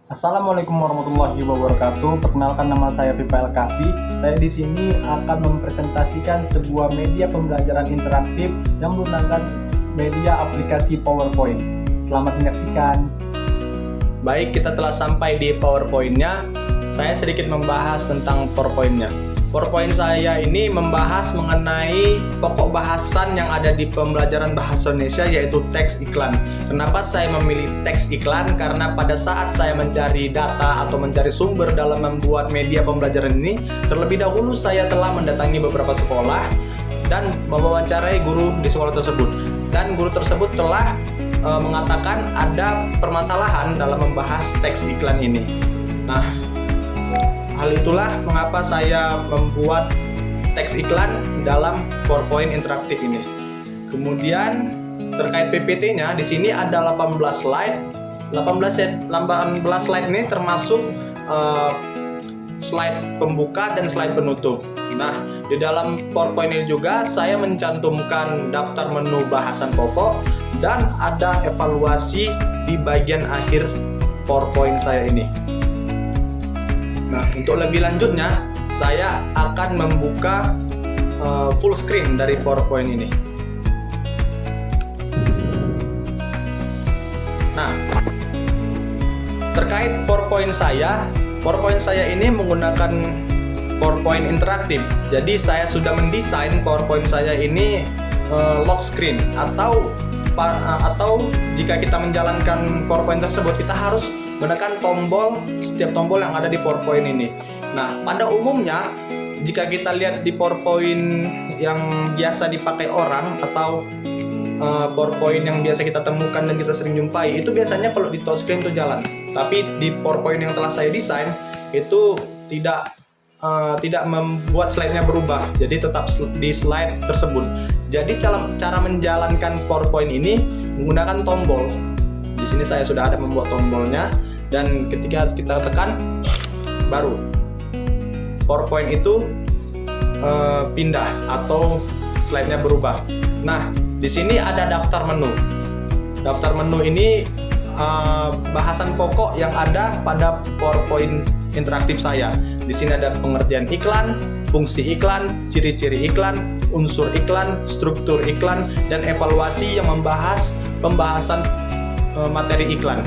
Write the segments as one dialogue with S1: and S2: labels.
S1: Assalamualaikum warahmatullahi wabarakatuh. Perkenalkan, nama saya Vipael Kafi. Saya di sini akan mempresentasikan sebuah media pembelajaran interaktif yang menggunakan media aplikasi PowerPoint. Selamat menyaksikan.
S2: Baik, kita telah sampai di PowerPoint-nya. Saya sedikit membahas tentang PowerPoint-nya. PowerPoint saya ini membahas mengenai pokok bahasan yang ada di pembelajaran bahasa Indonesia, yaitu teks iklan. Kenapa saya memilih teks iklan? Karena pada saat saya mencari data atau mencari sumber dalam membuat media pembelajaran ini, terlebih dahulu saya telah mendatangi beberapa sekolah dan mewawancarai guru di sekolah tersebut. Dan guru tersebut telah mengatakan ada permasalahan dalam membahas teks iklan ini. Nah, hal itulah mengapa saya membuat teks iklan dalam PowerPoint interaktif ini. Kemudian terkait PPT-nya, di sini ada 18 slide. 18 slide ini termasuk slide pembuka dan slide penutup. Nah, di dalam PowerPoint ini juga saya mencantumkan daftar menu bahasan pokok dan ada evaluasi di bagian akhir PowerPoint saya ini. Nah, untuk lebih lanjutnya, saya akan membuka full screen dari PowerPoint ini. Nah, terkait PowerPoint saya ini menggunakan PowerPoint interaktif. Jadi saya sudah mendesain PowerPoint saya ini lock screen atau jika kita menjalankan PowerPoint tersebut, kita harus menekan setiap tombol yang ada di PowerPoint ini. Nah, pada umumnya jika kita lihat di PowerPoint yang biasa dipakai orang atau PowerPoint yang biasa kita temukan dan kita sering jumpai, itu biasanya kalau di touchscreen itu jalan. Tapi di PowerPoint yang telah saya desain itu tidak membuat slide-nya berubah, jadi tetap di slide tersebut. Jadi cara menjalankan PowerPoint ini menggunakan tombol. Di sini saya sudah ada membuat tombolnya, dan ketika kita tekan, baru PowerPoint itu pindah atau slide-nya berubah. Nah, di sini ada daftar menu. Daftar menu ini bahasan pokok yang ada pada PowerPoint interaktif saya. Di sini ada pengertian iklan, fungsi iklan, ciri-ciri iklan, unsur iklan, struktur iklan, dan evaluasi yang membahas pembahasan materi iklan.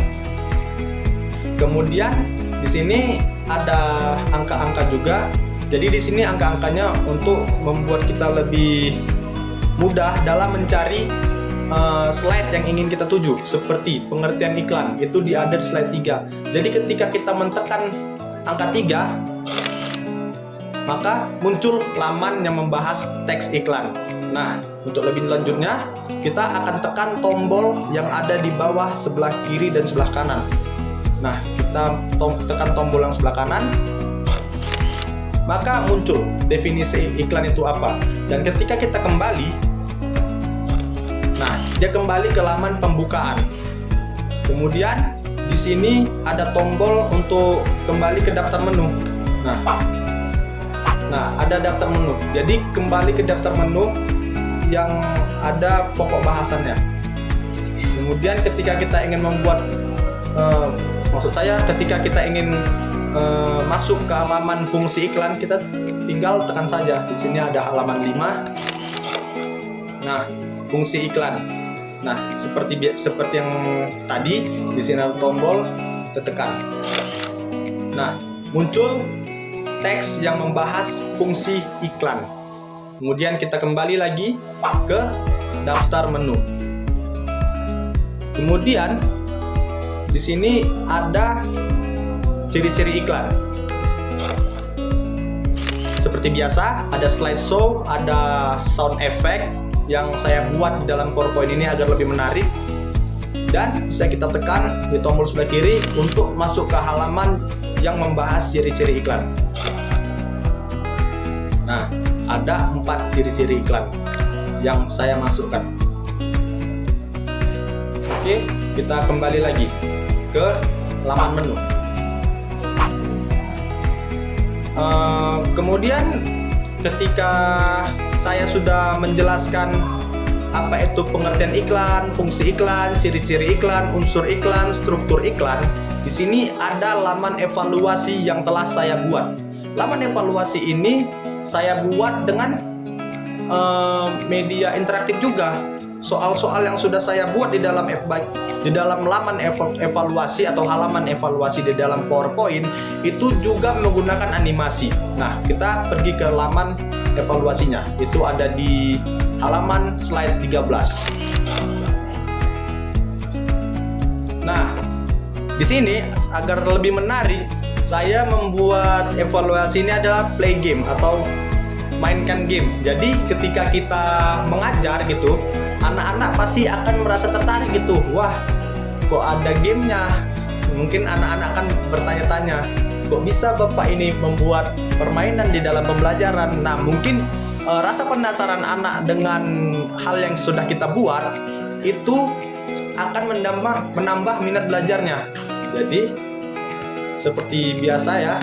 S2: Kemudian di sini ada angka-angka juga. Jadi di sini angka-angkanya untuk membuat kita lebih mudah dalam mencari slide yang ingin kita tuju. Seperti pengertian iklan, itu ada di slide 3. Jadi ketika kita menekan angka 3, maka muncul laman yang membahas teks iklan. Nah, untuk lebih lanjutnya, kita akan tekan tombol yang ada di bawah sebelah kiri dan sebelah kanan. Nah, kita tekan tombol yang sebelah kanan, maka muncul definisi iklan itu apa. Dan ketika kita kembali, nah, dia kembali ke laman pembukaan. Kemudian di sini ada tombol untuk kembali ke daftar menu. Nah, ada daftar menu. Jadi kembali ke daftar menu yang ada pokok bahasannya. Kemudian ketika kita ingin membuat, ketika kita ingin masuk ke halaman fungsi iklan, kita tinggal tekan saja. Di sini ada halaman 5. Nah, fungsi iklan. Nah, seperti yang tadi, di sini ada tombol, tekan. Nah, muncul teks yang membahas fungsi iklan. Kemudian kita kembali lagi ke daftar menu. Kemudian di sini ada ciri-ciri iklan. Seperti biasa, ada slideshow, ada sound effect yang saya buat dalam PowerPoint ini agar lebih menarik, dan bisa kita tekan di tombol sebelah kiri untuk masuk ke halaman yang membahas ciri-ciri iklan. Nah, ada 4 ciri-ciri iklan yang saya masukkan. Oke, kita kembali lagi ke laman menu. Kemudian ketika saya sudah menjelaskan apa itu pengertian iklan, fungsi iklan, ciri-ciri iklan, unsur iklan, struktur iklan. Di sini ada laman evaluasi yang telah saya buat. Laman evaluasi ini saya buat dengan media interaktif juga. Soal-soal yang sudah saya buat di dalam laman evaluasi atau halaman evaluasi di dalam PowerPoint itu juga menggunakan animasi. Nah, kita pergi ke laman evaluasinya. Itu ada di halaman slide 13. Nah, di sini agar lebih menarik, saya membuat evaluasi ini adalah play game atau mainkan game. Jadi ketika kita mengajar gitu, anak-anak pasti akan merasa tertarik gitu. Wah, kok ada gamenya? Mungkin anak-anak akan bertanya-tanya, kok bisa Bapak ini membuat permainan di dalam pembelajaran? Nah, mungkin rasa penasaran anak dengan hal yang sudah kita buat itu akan menambah minat belajarnya. Jadi seperti biasa ya,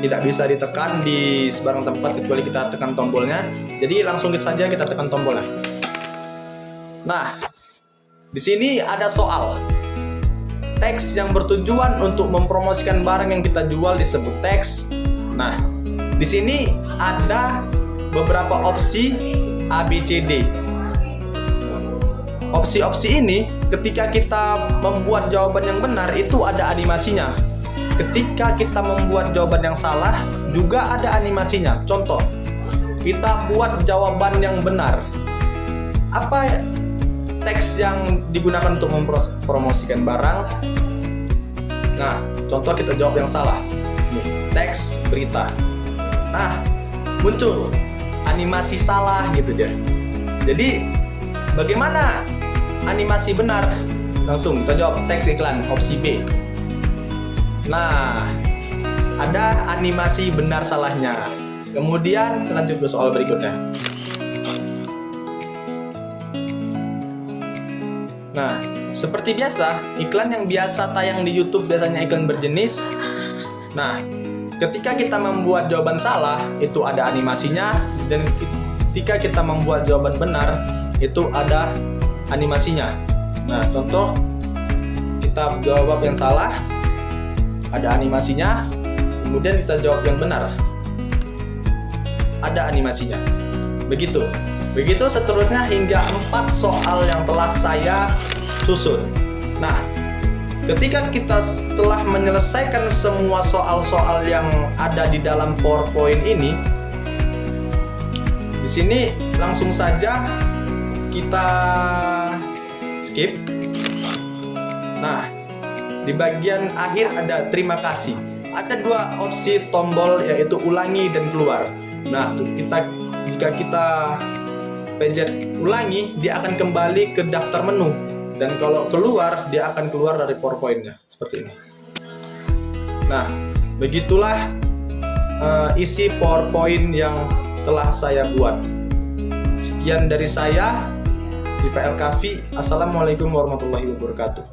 S2: tidak bisa ditekan di sebarang tempat kecuali kita tekan tombolnya. Jadi langsung saja kita tekan tombolnya. Nah, di sini ada soal. Teks yang bertujuan untuk mempromosikan barang yang kita jual disebut teks. Nah, di sini ada beberapa opsi A, B, C, D. Opsi-opsi ini ketika kita membuat jawaban yang benar itu ada animasinya. Ketika kita membuat jawaban yang salah juga ada animasinya. Contoh, kita buat jawaban yang benar. Apa teks yang digunakan untuk mempromosikan barang? Nah, contoh kita jawab yang salah. Nih, teks berita. Nah, muncul animasi salah gitu dia. Jadi, bagaimana animasi benar? Langsung kita jawab teks iklan, opsi B. Nah, ada animasi benar salahnya. Kemudian lanjut ke soal berikutnya. Nah, seperti biasa, iklan yang biasa tayang di YouTube biasanya iklan berjenis. Nah, ketika kita membuat jawaban salah, itu ada animasinya. Dan ketika kita membuat jawaban benar, itu ada animasinya. Nah, contoh, kita jawab yang salah, ada animasinya. Kemudian kita jawab yang benar, ada animasinya. Begitu seterusnya hingga 4 soal yang telah saya susun. Nah, ketika kita telah menyelesaikan semua soal-soal yang ada di dalam PowerPoint ini, di sini langsung saja kita skip. Nah, di bagian akhir ada terima kasih. Ada 2 opsi tombol, yaitu ulangi dan keluar. Nah, jika kita pencet ulangi, dia akan kembali ke daftar menu. Dan kalau keluar, dia akan keluar dari PowerPoint-nya. Seperti ini. Nah, begitulah isi PowerPoint yang telah saya buat. Sekian dari saya, PPL Kahfi. Assalamualaikum warahmatullahi wabarakatuh.